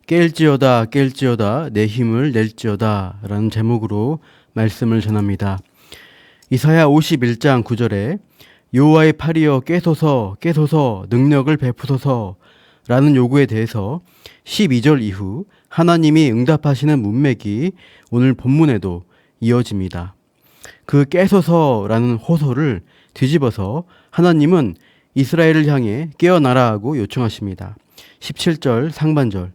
깰지어다 깰지어다 내 힘을 낼지어다 라는 제목으로 말씀을 전합니다. 이사야 51장 9절에 여호와의 팔이여 깨소서 깨소서 능력을 베푸소서 라는 요구에 대해서 12절 이후 하나님이 응답하시는 문맥이 오늘 본문에도 이어집니다. 그 깨소서라는 호소를 뒤집어서 하나님은 이스라엘을 향해 깨어나라 하고 요청하십니다. 17절 상반절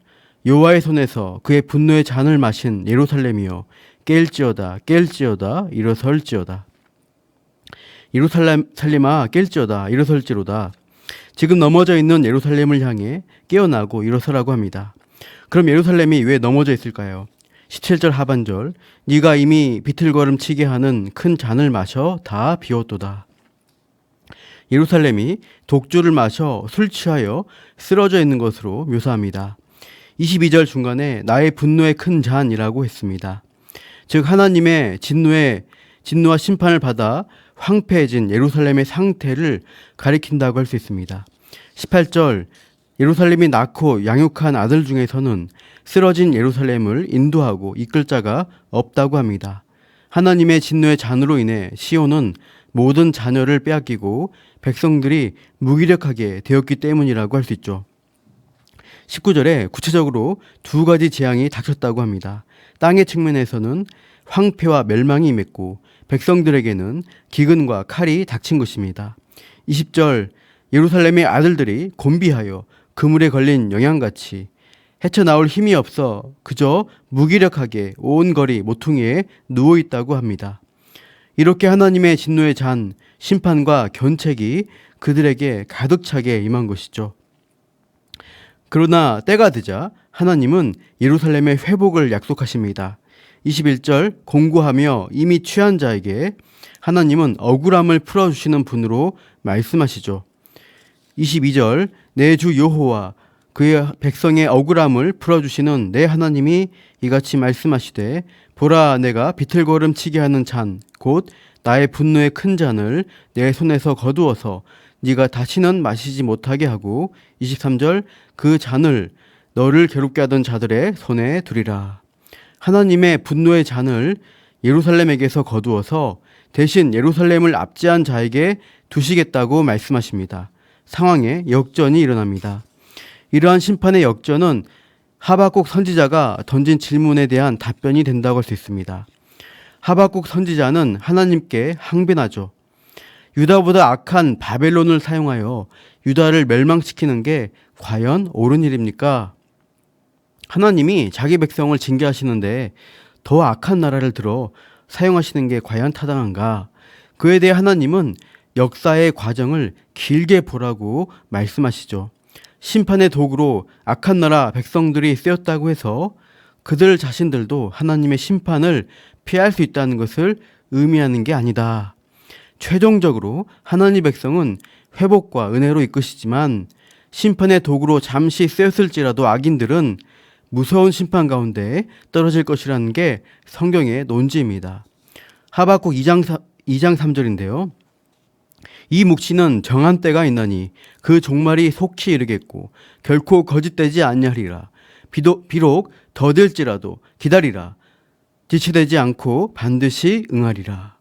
여호와의 손에서 그의 분노의 잔을 마신 예루살렘이여 깰지어다 깰지어다 일어설지어다. 예루살렘아 깰지어다 일어설지로다. 지금 넘어져 있는 예루살렘을 향해 깨어나고 일어서라고 합니다. 그럼 예루살렘이 왜 넘어져 있을까요? 17절 하반절 네가 이미 비틀거름치게 하는 큰 잔을 마셔 다 비웠도다. 예루살렘이 독주를 마셔 술 취하여 쓰러져 있는 것으로 묘사합니다. 22절 중간에 나의 분노의 큰 잔이라고 했습니다. 즉 하나님의 진노와 심판을 받아 황폐해진 예루살렘의 상태를 가리킨다고 할 수 있습니다. 18절 예루살렘이 낳고 양육한 아들 중에서는 쓰러진 예루살렘을 인도하고 이끌 자가 없다고 합니다. 하나님의 진노의 잔으로 인해 시온은 모든 자녀를 빼앗기고 백성들이 무기력하게 되었기 때문이라고 할 수 있죠. 19절에 구체적으로 두 가지 재앙이 닥쳤다고 합니다. 땅의 측면에서는 황폐와 멸망이 임했고 백성들에게는 기근과 칼이 닥친 것입니다. 20절 예루살렘의 아들들이 곤비하여 그물에 걸린 영양같이 헤쳐나올 힘이 없어 그저 무기력하게 온 거리 모퉁이에 누워있다고 합니다. 이렇게 하나님의 진노의 잔, 심판과 견책이 그들에게 가득 차게 임한 것이죠. 그러나 때가 되자 하나님은 예루살렘의 회복을 약속하십니다. 21절 공고하며 이미 취한 자에게 하나님은 억울함을 풀어주시는 분으로 말씀하시죠. 22절 내 주 여호와 그의 백성의 억울함을 풀어주시는 내 하나님이 이같이 말씀하시되 보라 내가 비틀거름치게 하는 잔 곧 나의 분노의 큰 잔을 내 손에서 거두어서 네가 다시는 마시지 못하게 하고 23절 그 잔을 너를 괴롭게 하던 자들의 손에 두리라. 하나님의 분노의 잔을 예루살렘에게서 거두어서 대신 예루살렘을 압제한 자에게 두시겠다고 말씀하십니다. 상황에 역전이 일어납니다. 이러한 심판의 역전은 하박국 선지자가 던진 질문에 대한 답변이 된다고 할 수 있습니다. 하박국 선지자는 하나님께 항변하죠. 유다보다 악한 바벨론을 사용하여 유다를 멸망시키는 게 과연 옳은 일입니까? 하나님이 자기 백성을 징계하시는데 더 악한 나라를 들어 사용하시는 게 과연 타당한가? 그에 대해 하나님은 역사의 과정을 길게 보라고 말씀하시죠. 심판의 도구로 악한 나라 백성들이 쓰였다고 해서 그들 자신들도 하나님의 심판을 피할 수 있다는 것을 의미하는 게 아니다. 최종적으로 하나님 백성은 회복과 은혜로 이끄시지만 심판의 도구로 잠시 쓰였을지라도 악인들은 무서운 심판 가운데 떨어질 것이라는 게 성경의 논지입니다. 하박국 2장 3절인데요. 이 묵시는 정한 때가 있나니 그 종말이 속히 이르겠고 결코 거짓되지 아니하리라. 비록 더딜지라도 기다리라. 지체되지 않고 반드시 응하리라.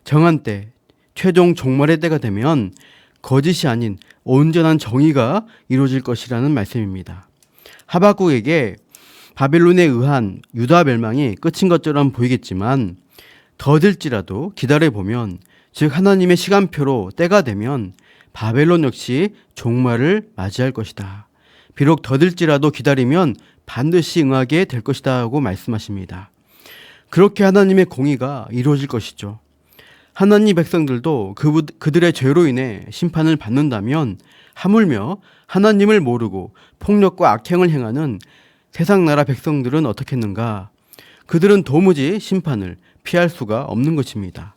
정한 때, 최종 종말의 때가 되면 거짓이 아닌 온전한 정의가 이루어질 것이라는 말씀입니다. 하박국에게 바벨론에 의한 유다 멸망이 끝인 것처럼 보이겠지만 더딜지라도 기다려보면 즉 하나님의 시간표로 때가 되면 바벨론 역시 종말을 맞이할 것이다. 비록 더딜지라도 기다리면 반드시 응하게 될 것이다 하고 말씀하십니다. 그렇게 하나님의 공의가 이루어질 것이죠. 하나님 백성들도 그들의 죄로 인해 심판을 받는다면 하물며 하나님을 모르고 폭력과 악행을 행하는 세상 나라 백성들은 어떻겠는가? 그들은 도무지 심판을 피할 수가 없는 것입니다.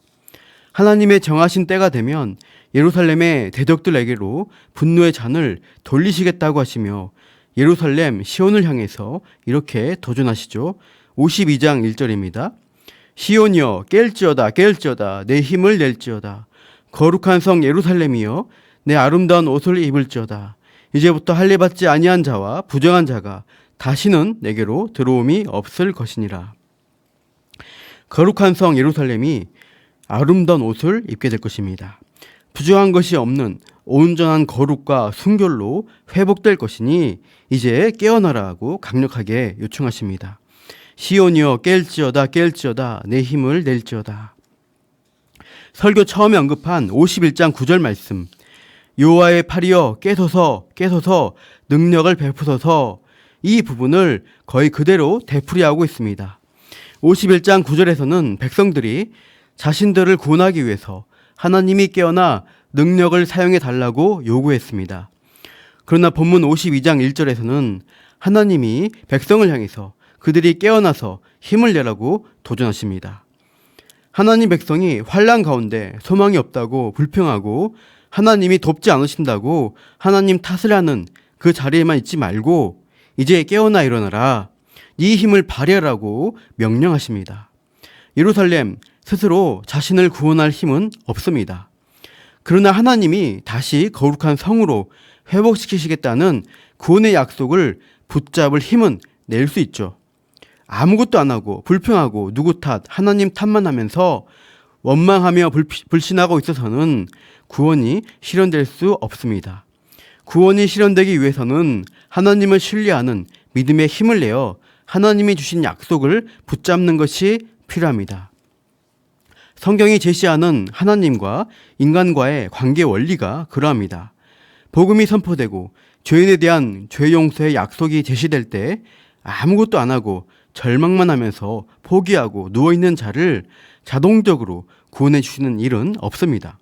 하나님의 정하신 때가 되면 예루살렘의 대적들에게로 분노의 잔을 돌리시겠다고 하시며 예루살렘 시온을 향해서 이렇게 도전하시죠. 52장 1절입니다. 시온이여 깰지어다 깰지어다 내 힘을 낼지어다 거룩한 성 예루살렘이여 내 아름다운 옷을 입을지어다 이제부터 할례 받지 아니한 자와 부정한 자가 다시는 내게로 들어옴이 없을 것이니라. 거룩한 성 예루살렘이 아름다운 옷을 입게 될 것입니다. 부정한 것이 없는 온전한 거룩과 순결로 회복될 것이니 이제 깨어나라고 강력하게 요청하십니다. 시온이여 깰지어다 깰지어다 내 힘을 낼지어다. 설교 처음에 언급한 51장 9절 말씀, 여호와의 팔이여 깨소서 깨소서 능력을 베푸소서, 이 부분을 거의 그대로 되풀이하고 있습니다. 51장 9절에서는 백성들이 자신들을 구원하기 위해서 하나님이 깨어나 능력을 사용해 달라고 요구했습니다. 그러나 본문 52장 1절에서는 하나님이 백성을 향해서 그들이 깨어나서 힘을 내라고 도전하십니다. 하나님 백성이 환난 가운데 소망이 없다고 불평하고 하나님이 돕지 않으신다고 하나님 탓을 하는 그 자리에만 있지 말고 이제 깨어나 일어나라, 네 힘을 발휘하라고 명령하십니다. 예루살렘 스스로 자신을 구원할 힘은 없습니다. 그러나 하나님이 다시 거룩한 성으로 회복시키시겠다는 구원의 약속을 붙잡을 힘은 낼 수 있죠. 아무것도 안 하고 불평하고 누구 탓, 하나님 탓만 하면서 원망하며 불신하고 있어서는 구원이 실현될 수 없습니다. 구원이 실현되기 위해서는 하나님을 신뢰하는 믿음의 힘을 내어 하나님이 주신 약속을 붙잡는 것이 필요합니다. 성경이 제시하는 하나님과 인간과의 관계 원리가 그러합니다. 복음이 선포되고 죄인에 대한 죄 용서의 약속이 제시될 때 아무것도 안 하고 절망만 하면서 포기하고 누워있는 자를 자동적으로 구원해 주시는 일은 없습니다.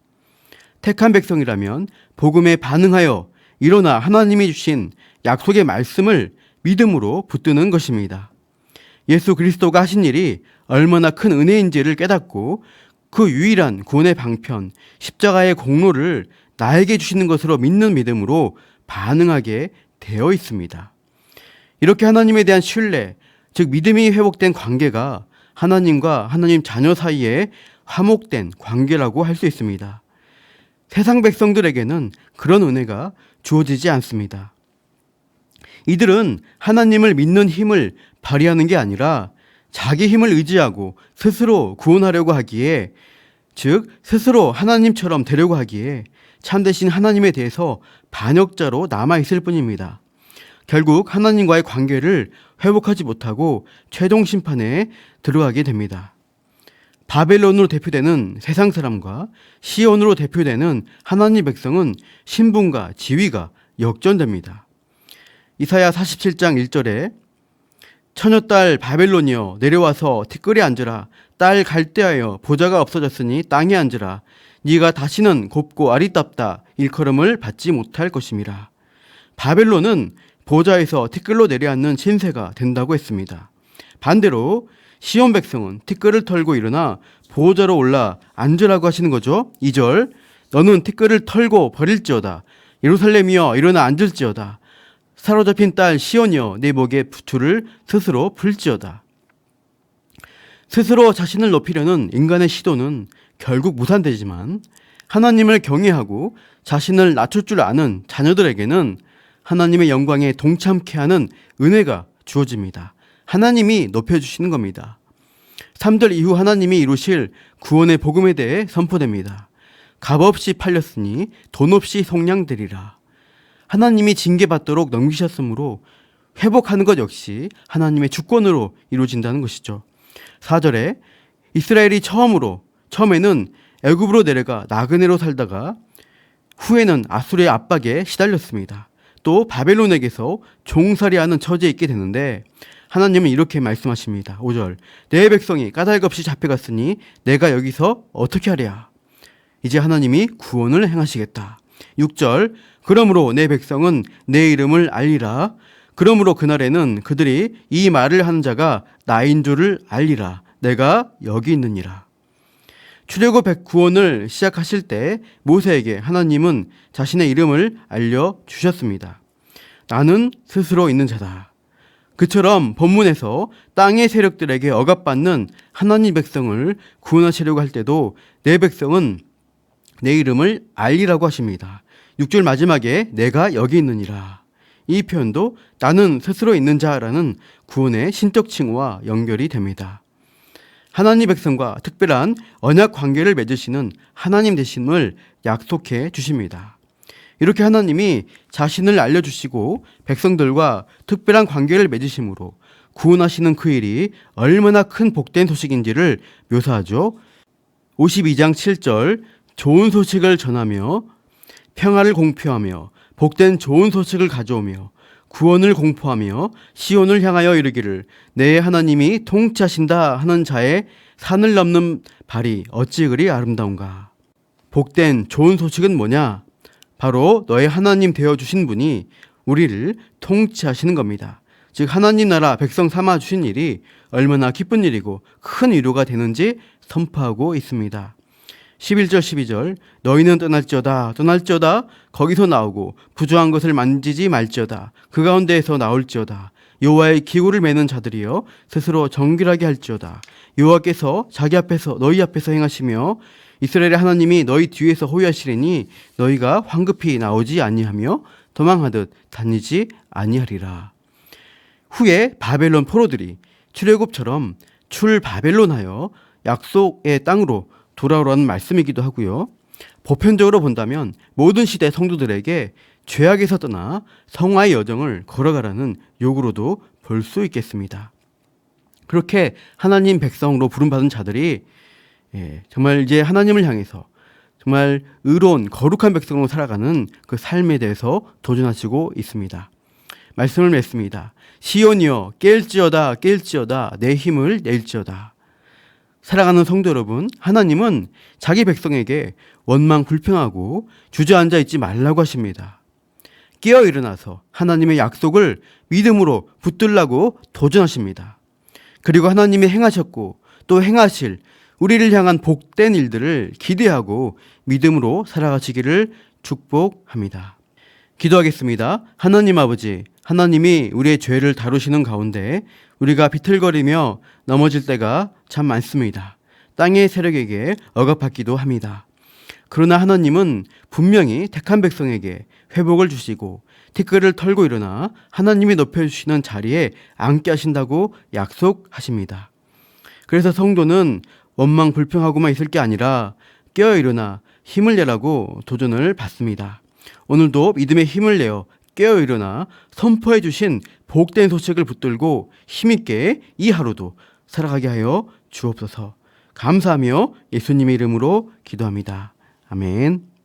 택한 백성이라면 복음에 반응하여 일어나 하나님이 주신 약속의 말씀을 믿음으로 붙드는 것입니다. 예수 그리스도가 하신 일이 얼마나 큰 은혜인지를 깨닫고 그 유일한 구원의 방편, 십자가의 공로를 나에게 주시는 것으로 믿는 믿음으로 반응하게 되어 있습니다. 이렇게 하나님에 대한 신뢰, 즉 믿음이 회복된 관계가 하나님과 하나님 자녀 사이에 화목된 관계라고 할 수 있습니다. 세상 백성들에게는 그런 은혜가 주어지지 않습니다. 이들은 하나님을 믿는 힘을 발휘하는 게 아니라 자기 힘을 의지하고 스스로 구원하려고 하기에, 즉 스스로 하나님처럼 되려고 하기에 참되신 하나님에 대해서 반역자로 남아있을 뿐입니다. 결국 하나님과의 관계를 회복하지 못하고 최종 심판에 들어가게 됩니다. 바벨론으로 대표되는 세상 사람과 시온으로 대표되는 하나님 백성은 신분과 지위가 역전됩니다. 이사야 47장 1절에 처녀딸 바벨론이여 내려와서 티끌에 앉으라. 딸 갈대하여 보좌가 없어졌으니 땅에 앉으라. 네가 다시는 곱고 아리답다 일컬음을 받지 못할 것임이라. 바벨론은 보좌에서 티끌로 내려앉는 신세가 된다고 했습니다. 반대로 시온 백성은 티끌을 털고 일어나 보좌로 올라 앉으라고 하시는 거죠. 2절 너는 티끌을 털고 버릴지어다. 예루살렘이여 일어나 앉을지어다. 사로잡힌 딸 시온이여 내 목에 줄을 스스로 풀지어다. 스스로 자신을 높이려는 인간의 시도는 결국 무산되지만 하나님을 경외하고 자신을 낮출 줄 아는 자녀들에게는 하나님의 영광에 동참케 하는 은혜가 주어집니다. 하나님이 높여주시는 겁니다. 3절 이후 하나님이 이루실 구원의 복음에 대해 선포됩니다. 값없이 팔렸으니 돈 없이 속량되리라. 하나님이 징계받도록 넘기셨으므로 회복하는 것 역시 하나님의 주권으로 이루어진다는 것이죠. 4절에 이스라엘이 처음에는 애굽으로 내려가 나그네로 살다가 후에는 아수르의 압박에 시달렸습니다. 또 바벨론에게서 종살이하는 처지에 있게 되는데 하나님은 이렇게 말씀하십니다. 5절 내 백성이 까닭없이 잡혀갔으니 내가 여기서 어떻게 하랴. 이제 하나님이 구원을 행하시겠다. 6절 그러므로 내 백성은 내 이름을 알리라. 그러므로 그날에는 그들이 이 말을 하는 자가 나인 줄을 알리라. 내가 여기 있느니라. 출애굽 구원을 시작하실 때 모세에게 하나님은 자신의 이름을 알려주셨습니다. 나는 스스로 있는 자다. 그처럼 본문에서 땅의 세력들에게 억압받는 하나님 백성을 구원하시려고 할 때도 내 백성은 내 이름을 알리라고 하십니다. 6절 마지막에 내가 여기 있느니라. 이 표현도 나는 스스로 있는 자라는 구원의 신적 칭호와 연결이 됩니다. 하나님 백성과 특별한 언약 관계를 맺으시는 하나님 되심을 약속해 주십니다. 이렇게 하나님이 자신을 알려주시고 백성들과 특별한 관계를 맺으심으로 구원하시는 그 일이 얼마나 큰 복된 소식인지를 묘사하죠. 52장 7절 좋은 소식을 전하며 평화를 공표하며 복된 좋은 소식을 가져오며 구원을 공포하며 시온을 향하여 이르기를 내 하나님이 통치하신다 하는 자의 산을 넘는 발이 어찌 그리 아름다운가. 복된 좋은 소식은 뭐냐? 바로 너의 하나님 되어주신 분이 우리를 통치하시는 겁니다. 즉 하나님 나라 백성 삼아주신 일이 얼마나 기쁜 일이고 큰 위로가 되는지 선포하고 있습니다. 11절 12절 너희는 떠날지어다 거기서 나오고 부조한 것을 만지지 말지어다 그 가운데에서 나올지어다 여호와의 기구를 매는 자들이여 스스로 정결하게 할지어다 여호와께서 자기 앞에서 너희 앞에서 행하시며 이스라엘의 하나님이 너희 뒤에서 호위하시리니 너희가 황급히 나오지 아니하며 도망하듯 다니지 아니하리라. 후에 바벨론 포로들이 출애굽처럼 출바벨론하여 약속의 땅으로 돌아오라는 말씀이기도 하고요. 보편적으로 본다면 모든 시대 성도들에게 죄악에서 떠나 성화의 여정을 걸어가라는 요구로도 볼 수 있겠습니다. 그렇게 하나님 백성으로 부름받은 자들이 정말 이제 하나님을 향해서 정말 의로운 거룩한 백성으로 살아가는 그 삶에 대해서 도전하시고 있습니다. 말씀을 맺습니다. 시온이여 깰지어다 내 힘을 낼지어다. 사랑하는 성도 여러분, 하나님은 자기 백성에게 원망 불평하고 주저앉아 있지 말라고 하십니다. 깨어 일어나서 하나님의 약속을 믿음으로 붙들라고 도전하십니다. 그리고 하나님이 행하셨고 또 행하실 우리를 향한 복된 일들을 기대하고 믿음으로 살아가시기를 축복합니다. 기도하겠습니다. 하나님 아버지, 하나님이 우리의 죄를 다루시는 가운데 우리가 비틀거리며 넘어질 때가 참 많습니다. 땅의 세력에게 억압받기도 합니다. 그러나 하나님은 분명히 택한 백성에게 회복을 주시고 티끌을 털고 일어나 하나님이 높여주시는 자리에 앉게 하신다고 약속하십니다. 그래서 성도는 원망 불평하고만 있을 게 아니라 깨어 일어나 힘을 내라고 도전을 받습니다. 오늘도 믿음의 힘을 내어 깨어 일어나 선포해 주신 복된 소식을 붙들고 힘있게 이 하루도 살아가게 하여 주옵소서. 감사하며 예수님의 이름으로 기도합니다. 아멘.